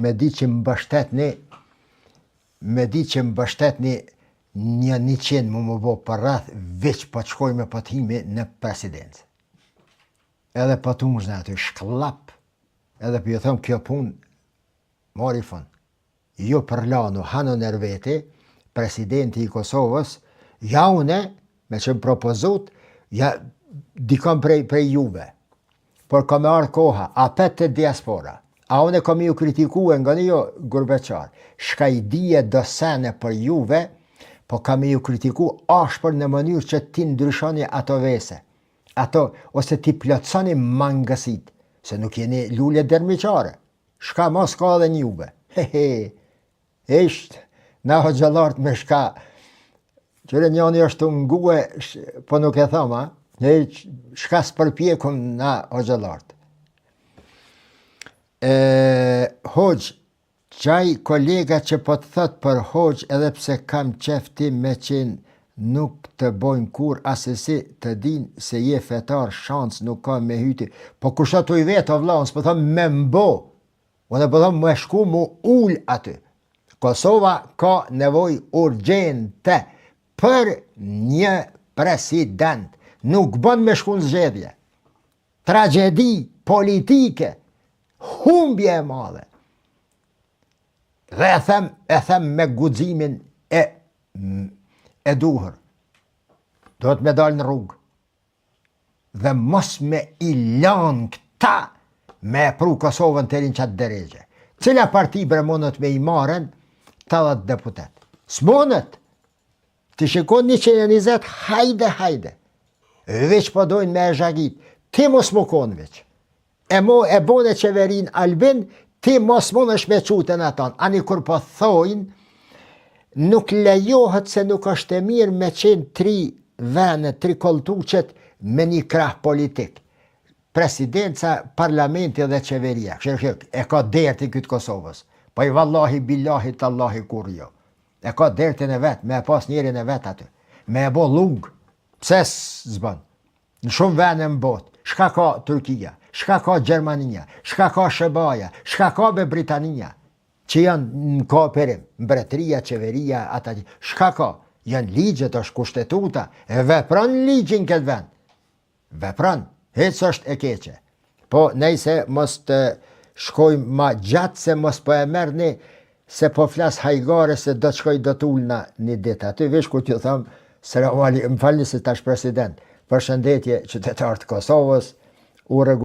Me di që mbështetni një 100 më bo për rreth, veç po të shkojme po të himi në presidencë. Edhe po të muzën aty, shklap, edhe për ju thëmë kjo pun, mori fund. Jo për lanu, Hano Nerveti, presidenti i Kosovës, ja une, me që më propozut, ja dikon prej juve. Por ka me ardhë koha, apet të diaspora. A une kam ju kritikue nga një Gurbeqar. Shka i dije do sene për juve, po kam ju kritiku ashpër në mënyrë që ti ndryshoni ato vese. Ato, ose ti plotësoni mangësit, se nuk jeni lule dermiqare. Shka mos ka dhe njuve. Ishtë, na hoxhalart me shka. Qëre njani është të ngue, po nuk e thoma, shka s'përpjekun na hoxhalart. Hoxh, qaj kolega që po të thot për hoxh edhe pse kam qefti me qenë nuk të bojnë kur asesi të din se je fetar, shans nuk ka me hyti. Po kusha të i vetë, o vla, unë s'po thom me mbo, unë po thom me shku mu ull aty. Kosova ka nevoj urgjente për një president. Nuk bën me shku në zgjedhje. Tragedi politike, humbje e madhe. Dhe e them me guximin e duhur. Do të me dalë në rrugë. Dhe mos me i lanë këta me pru Kosovën të rinë qatë deregje. Cila parti bre monët me i maren 80 deputet. S'monët. Të shikon 120, hajde. Veç po dojnë me e zhagit. Ti mos më konë veç. E bone qeverin Albin, ti mos mund është me qutën aton. Ani kur po thojnë, nuk lejohet se nuk është e mirë me qenë 3 vene, 3 koltuqet me një krah politik. Presidenca, parlamenti dhe qeveria. E ka dertin këtë Kosovës. Po i vallahi, billahi, tallahi, kur jo. E ka dertin e vetë, me e pas njerin e vetë aty. Me e bo lungë. Pse s'bën? Në shumë vene më botë. Shka ka Turkia? Shka ka Gjermania? Shka ka Shëbaja? Shka ka be Britania? Që janë në kooperim, mbretëria, qeveria, ata që. Shka ka? Janë ligjet, është kushtetuta, e vepran ligjin këtë vend. Vepran, hecë është e keqe. Po, nejse, mos të shkojmë ma gjatë, se mos po e mërni, se po flas hajgare, se do të shkoj do t'ullna një ditë. Aty vesh kur t'ju thamë, më falni se tash president, përshëndetje qytetarë të Kosovës, u